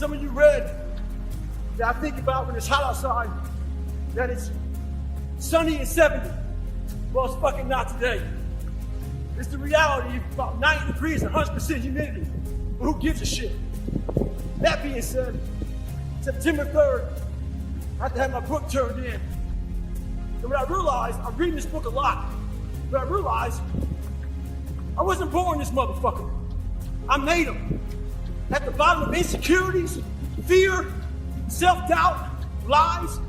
some of you read that I think about when it's hot outside, that it's sunny and 70. Well, it's fucking not today. It's the reality of about 90 degrees and 100% humidity. But who gives a shit? That being said, September 3rd, I had to have my book turned in. And what I realized, I'm reading this book a lot, but I realized I wasn't born this motherfucker. I made him. At the bottom of insecurities, fear, self-doubt, lies,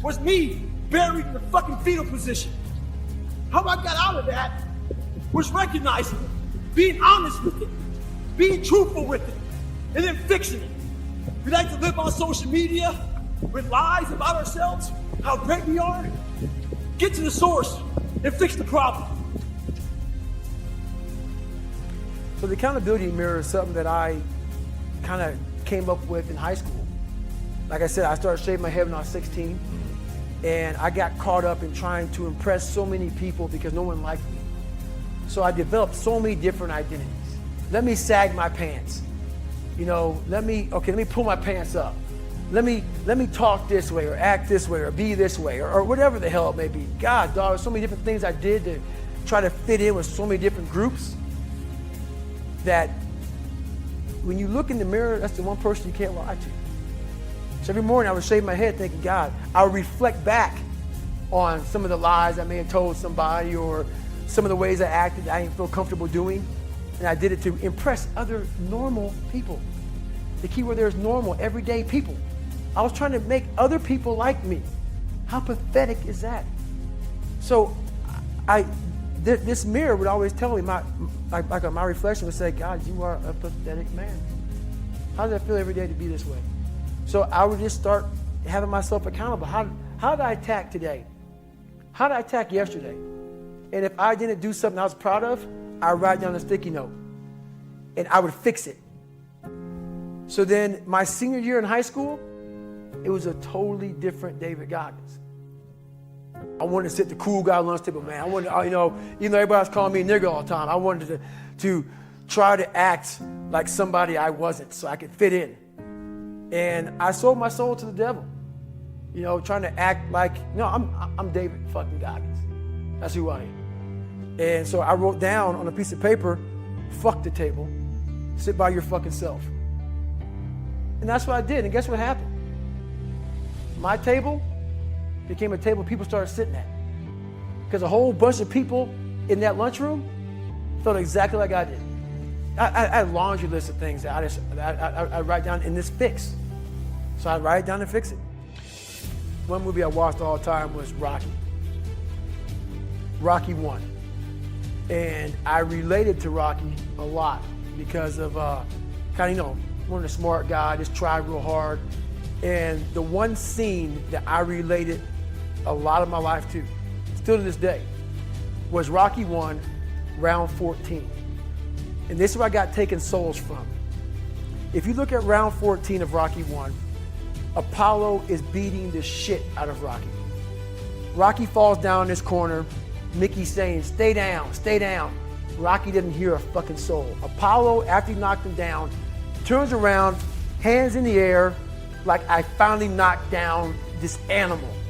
was me buried in the fucking fetal position. How I got out of that was recognizing it, being honest with it, being truthful with it, and then fixing it. We like to live on social media with lies about ourselves, how great we are. Get to the source and fix the problem. So the accountability mirror is something that I kind of came up with in high school. Like I said, I started shaving my head when I was 16, and I got caught up in trying to impress so many people because no one liked me. So I developed so many different identities. Let me sag my pants. You know, let me pull my pants up. Let me talk this way or act this way or be this way or whatever the hell it may be. God, dog, so many different things I did to try to fit in with so many different groups that when you look in the mirror, that's the one person you can't lie to. So every morning I would shave my head thinking, God, I would reflect back on some of the lies I may have told somebody or some of the ways I acted I didn't feel comfortable doing. And I did it to impress other normal people. The key word there is normal, everyday people. I was trying to make other people like me. How pathetic is that? So this mirror would always tell me, my reflection would say, God, you are a pathetic man. How does that feel every day to be this way? So I would just start having myself accountable. How did I attack today? How did I attack yesterday? And if I didn't do something I was proud of, I would write down a sticky note and I would fix it. So then my senior year in high school, it was a totally different David Goggins. I wanted to sit the cool guy lunch table, man. I wanted to, even though everybody was calling me a nigga all the time, I wanted to try to act like somebody I wasn't so I could fit in. And I sold my soul to the devil, trying to act like, I'm David fucking Goggins. That's who I am. And so I wrote down on a piece of paper, fuck the table, sit by your fucking self. And that's what I did. And guess what happened? My table became a table people started sitting at. Because a whole bunch of people in that lunchroom felt exactly like I did. I had a laundry list of things that I write down in this fix. So I write it down and fix it. One movie I watched all the time was Rocky. Rocky 1. And I related to Rocky a lot because of one of the smart guy, just tried real hard. And the one scene that I related a lot of my life to, still to this day, was Rocky 1, round 14. And this is where I got taken souls from. If you look at round 14 of Rocky 1, Apollo is beating the shit out of Rocky. Rocky falls down in this corner. Mickey's saying, stay down, stay down. Rocky didn't hear a fucking soul. Apollo, after he knocked him down, turns around, hands in the air, like I finally knocked down this animal. Right.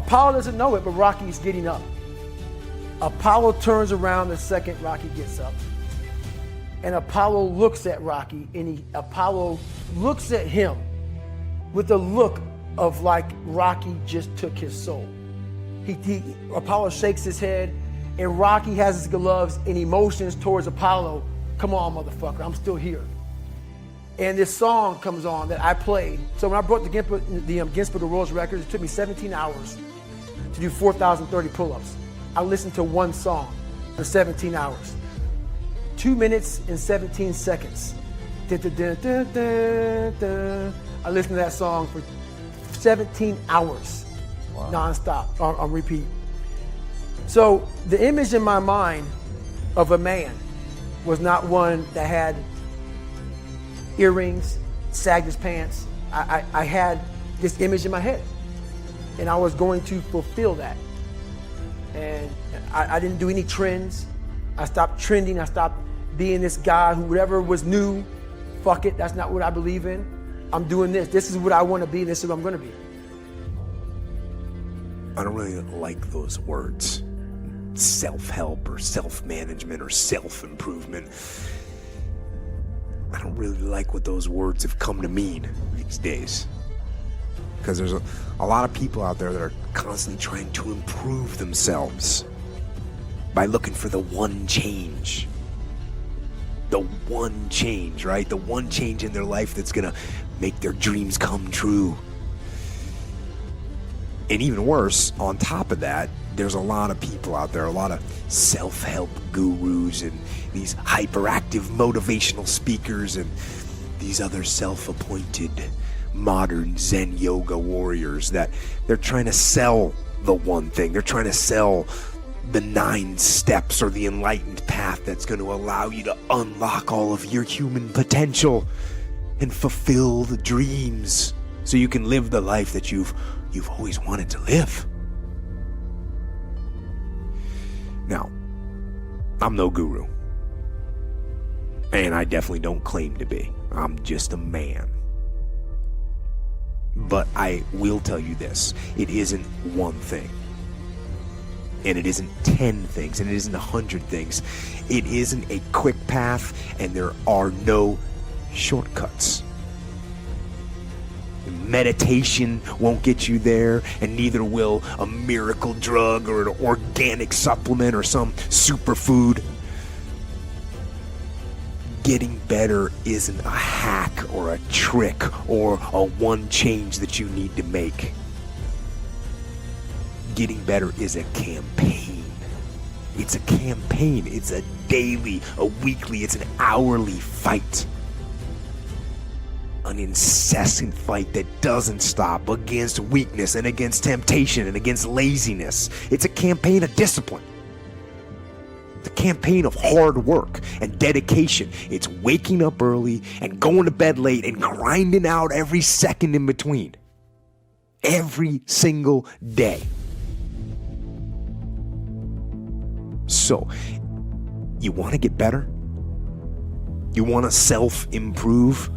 Apollo doesn't know it, but Rocky's getting up. Apollo turns around the second Rocky gets up. And Apollo looks at Rocky, and Apollo looks at him with a look of like Rocky just took his soul. Apollo shakes his head, and Rocky has his gloves and emotions towards Apollo. Come on, motherfucker, I'm still here. And this song comes on that I played. So when I brought the Guinness Book of World Records, it took me 17 hours to do 4,030 pull-ups. I listened to one song for 17 hours. 2 minutes and 17 seconds. I listened to that song for 17 hours. Wow. Nonstop, on repeat. So the image in my mind of a man was not one that had earrings, sagged his pants. I had this image in my head, and I was going to fulfill that. And I didn't do any trends. I stopped trending. I stopped being this guy who whatever was new, fuck it, that's not what I believe in. I'm doing this. This is what I want to be, and this is what I'm going to be. I don't really like those words. Self-help or self-management or self-improvement. I don't really like what those words have come to mean these days. Because there's a lot of people out there that are constantly trying to improve themselves by looking for the one change. The one change, right? The one change in their life that's gonna make their dreams come true. And even worse, on top of that, there's a lot of people out there, a lot of self-help gurus and these hyperactive motivational speakers and these other self-appointed modern Zen yoga warriors that they're trying to sell the one thing. They're trying to sell the 9 steps or the enlightened path that's going to allow you to unlock all of your human potential and fulfill the dreams so you can live the life that you've always wanted to live. Now, I'm no guru. And I definitely don't claim to be. I'm just a man. But I will tell you this. It isn't one thing. And it isn't 10 things. And it isn't 100 things. It isn't a quick path. And there are no shortcuts. Meditation won't get you there, and neither will a miracle drug or an organic supplement or some superfood. Getting better isn't a hack or a trick or a one change that you need to make. Getting better is a campaign. It's a campaign. It's a daily, a weekly, it's an hourly fight. An incessant fight that doesn't stop against weakness and against temptation and against laziness. It's a campaign of discipline. It's a campaign of hard work and dedication. It's waking up early and going to bed late and grinding out every second in between. Every single day. So, you want to get better? You want to self-improve?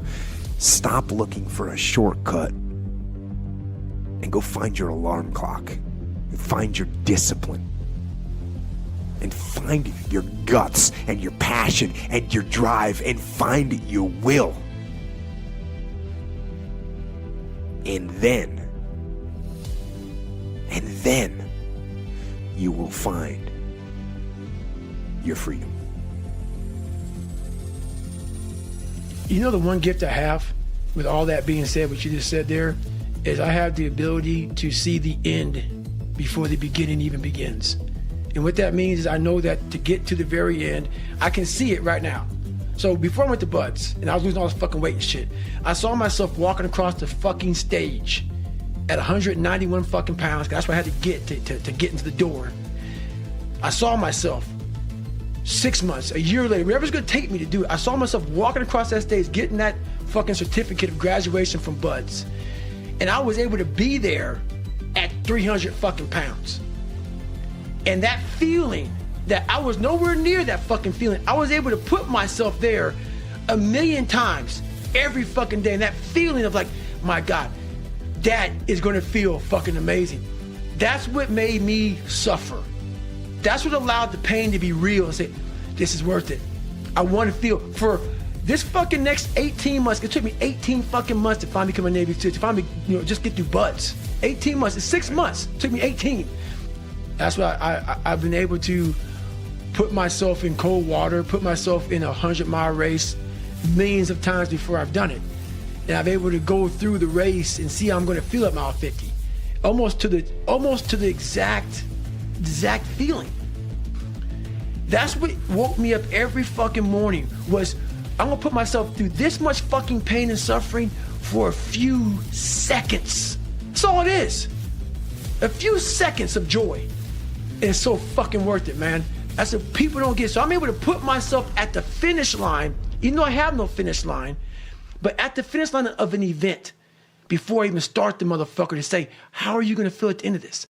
Stop looking for a shortcut and go find your alarm clock and find your discipline and find your guts and your passion and your drive and find your will. And then you will find your freedom. You know, the one gift I have, with all that being said, what you just said there, is I have the ability to see the end before the beginning even begins. And what that means is I know that to get to the very end, I can see it right now. So before I went to Buds, and I was losing all this fucking weight and shit, I saw myself walking across the fucking stage at 191 fucking pounds, 'cause that's what I had to get to get into the door. I saw myself 6 months, a year later, whatever's gonna take me to do it, I saw myself walking across that stage, getting that fucking certificate of graduation from Buds. And I was able to be there at 300 fucking pounds. And that feeling that I was nowhere near that fucking feeling, I was able to put myself there 1,000,000 times every fucking day. And that feeling of like, my God, that is gonna feel fucking amazing. That's what made me suffer. That's what allowed the pain to be real and say, this is worth it. I want to feel for this fucking next 18 months. It took me 18 fucking months to finally become a Navy SEAL, to finally, just get through Buds. 18 months, it's 6 months. It took me 18. That's why I've been able to put myself in cold water, put myself in a 100-mile race millions of times before I've done it. And I'm able to go through the race and see how I'm going to feel at mile 50. Almost to the exact feeling. That's what woke me up every fucking morning, was I'm gonna put myself through this much fucking pain and suffering for a few seconds. That's all it is. A few seconds of joy. And it's so fucking worth it, man. That's what people don't get. So I'm able to put myself at the finish line, even though I have no finish line, but at the finish line of an event before I even start the motherfucker, to say, how are you gonna feel at the end of this?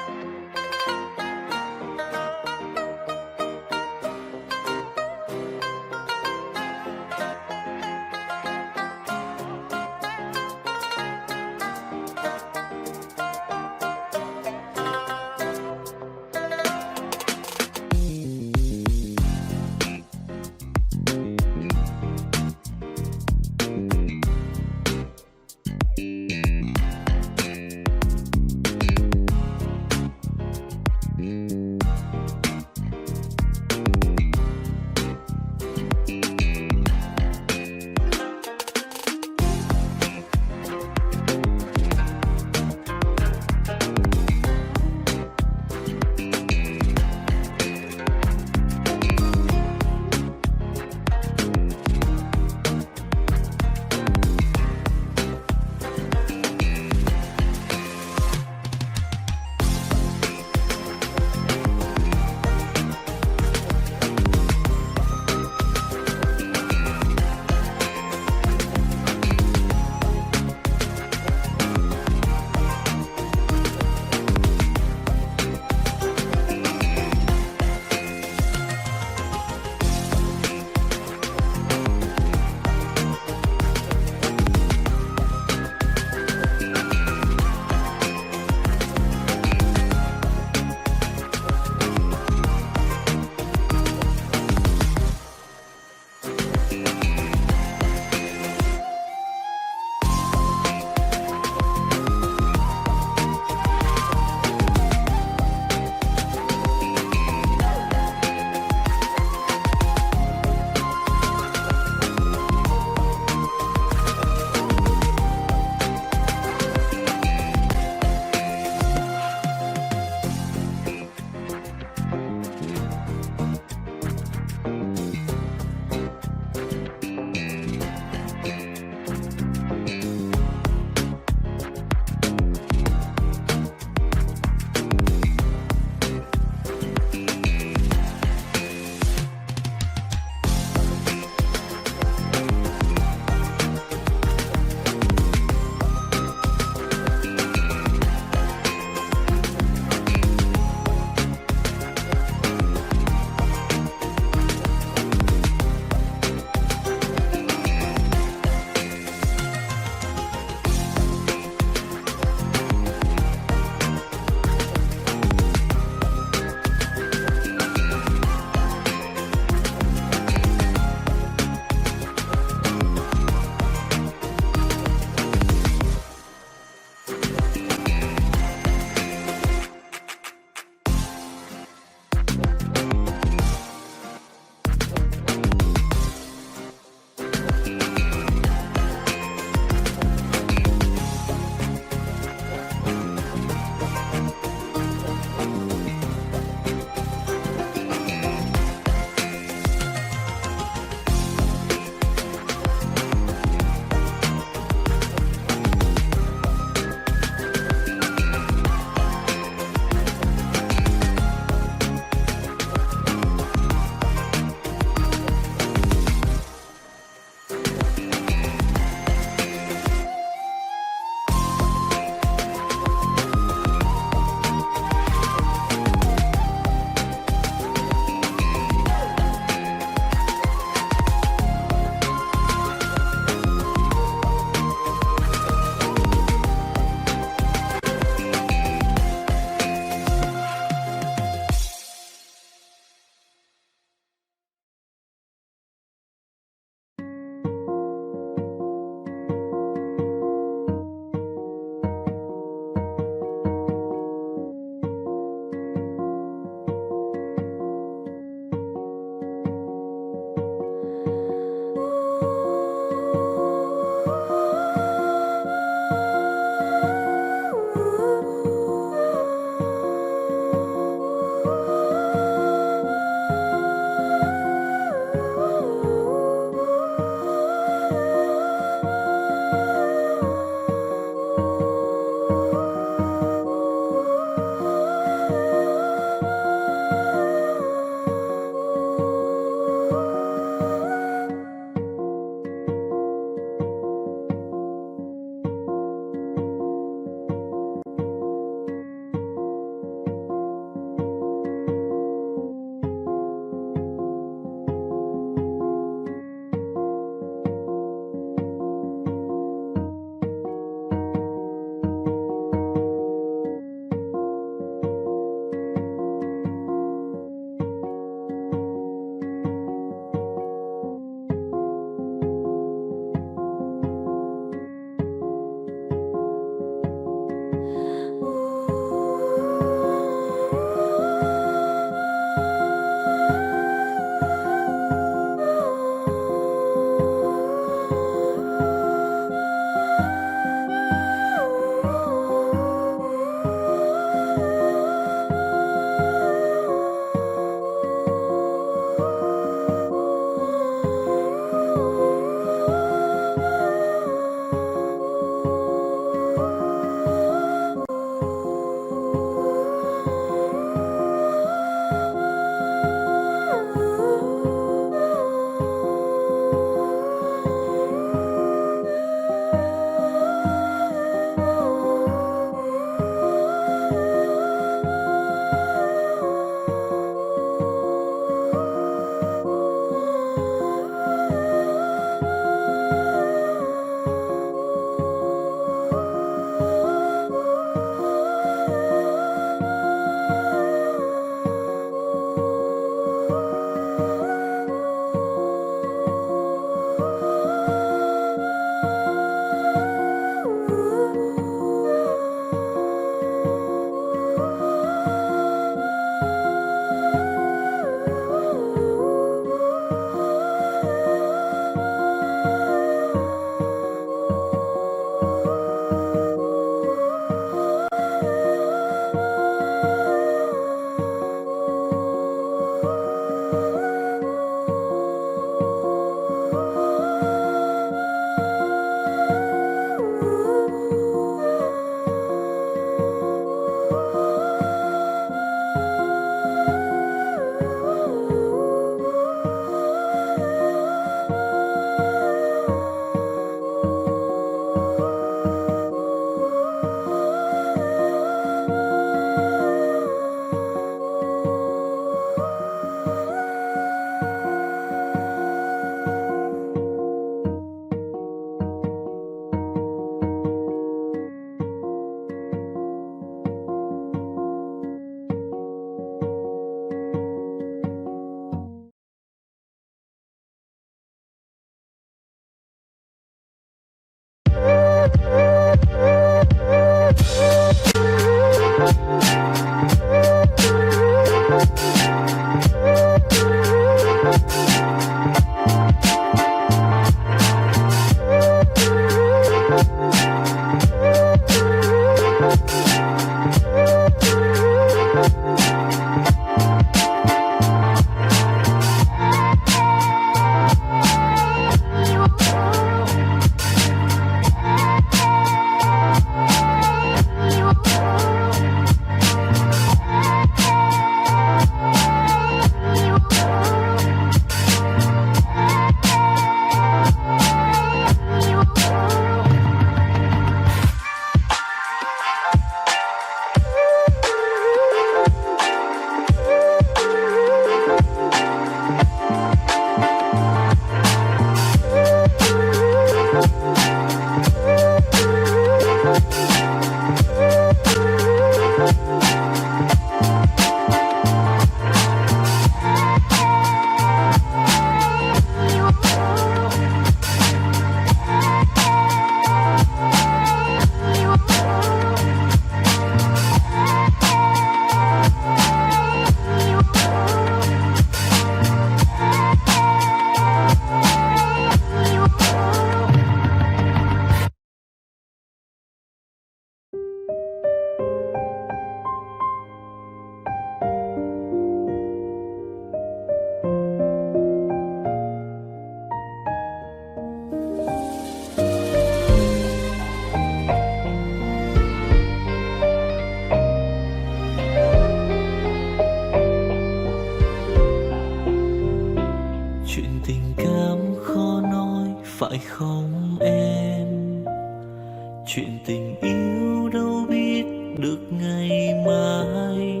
chuyện tình yêu đâu biết được ngày mai.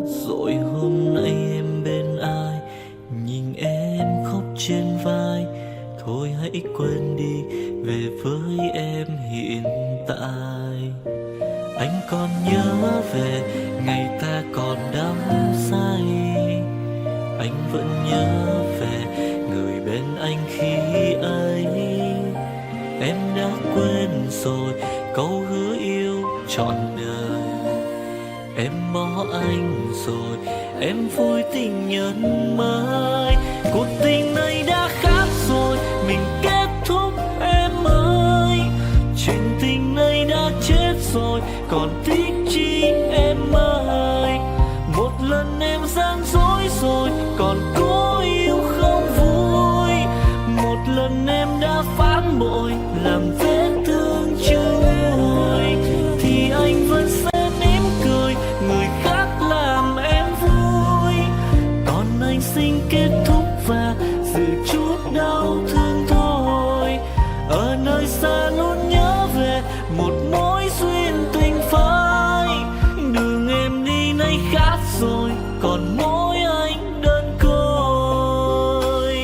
Rồi hôm nay em bên ai, nhìn em khóc trên vai. Thôi hãy quên đi, về với em hiện tại. Anh còn nhớ về ngày ta còn đắm say. Anh vẫn nhớ về người bên anh khi ấy. Em đã quên rồi câu hứa yêu trọn đời. Em bỏ anh rồi, em vui tình nhân mới. Cuộc tình này đã khác rồi, mình kết thúc em ơi. Chuyện tình này đã chết rồi, còn tiếc chi em ơi. Một lần em gian dối rồi, còn cố yêu không vui. Một lần em đã phản bội, làm vết thương chưa nguôi. Thì anh vẫn sẽ mỉm cười, người khác làm em vui. Còn anh xin kết thúc và giữ chút đau thương thôi. Ở nơi xa luôn nhớ về một mối duyên tình phai. Đường em đi nay khác rồi, còn mỗi anh đơn côi.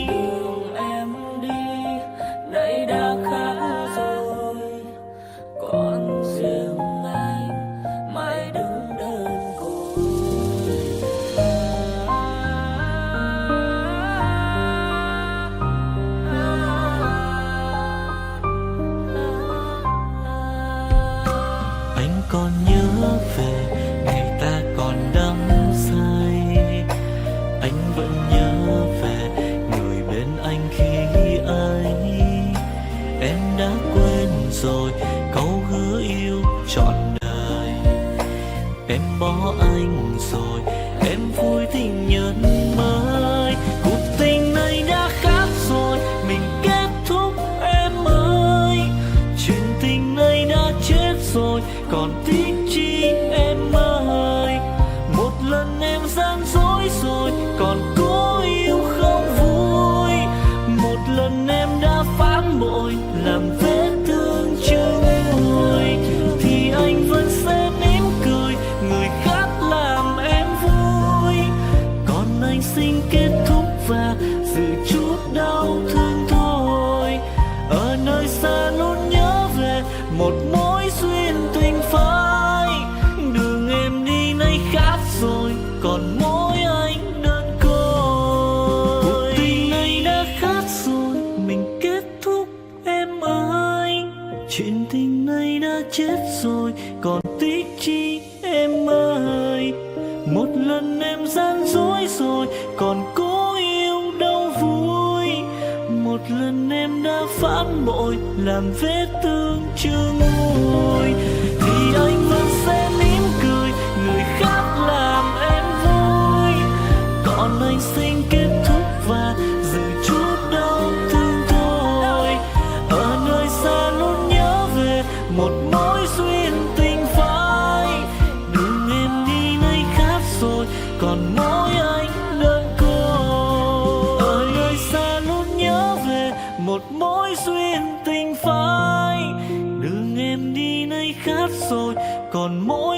Đường em đi nay đã khác rồi, còn riêng anh mãi đứng đơn côi. Anh còn nhớ về ngày ta còn đắm say. Anh vẫn nhớ về người bên anh khi ấy. Em đã quên rồi câu hứa yêu trọn đời. Em bỏ anh rồi, em vui tình nhân mới. Cuộc tình này đã khác rồi, mình kết thúc em ơi. Chuyện tình này đã chết rồi, còn tiếc chi em ơi. Một lần em gian dối rồi, còn cố yêu không vui. Một lần em đã phản bội, làm vết thương chưa nguôi. Thì anh vẫn sẽ mỉm cười, người khác làm em vui. Còn anh xin kết thúc và giữ chút đau thương thôi. Ở nơi xa luôn nhớ về một mối duyên tình phai. Đường em đi nay khác rồi, còn mỗi anh đơn côi. Cuộc tình này đã khác rồi, mình kết thúc em ơi. Chuyện tình này đã chết rồi, còn tiếc chi em ơi. Một lần em gian dối rồi, còn cố yêu đâu vui. Một lần em đã phản bội, làm vết thương chưa nguôi. Thì anh vẫn sẽ mỉm cười, người khác làm em vui. Còn anh xin kết thúc và giữ chút đau thương thôi. Ở nơi xa luôn nhớ về một mối duyên tình phai. Đường em đi nay khác rồi, còn mỗi anh đơn côi. Ở nơi xa luôn nhớ về một mối duyên tình phai. Đường em đi nay khác rồi, còn mỗi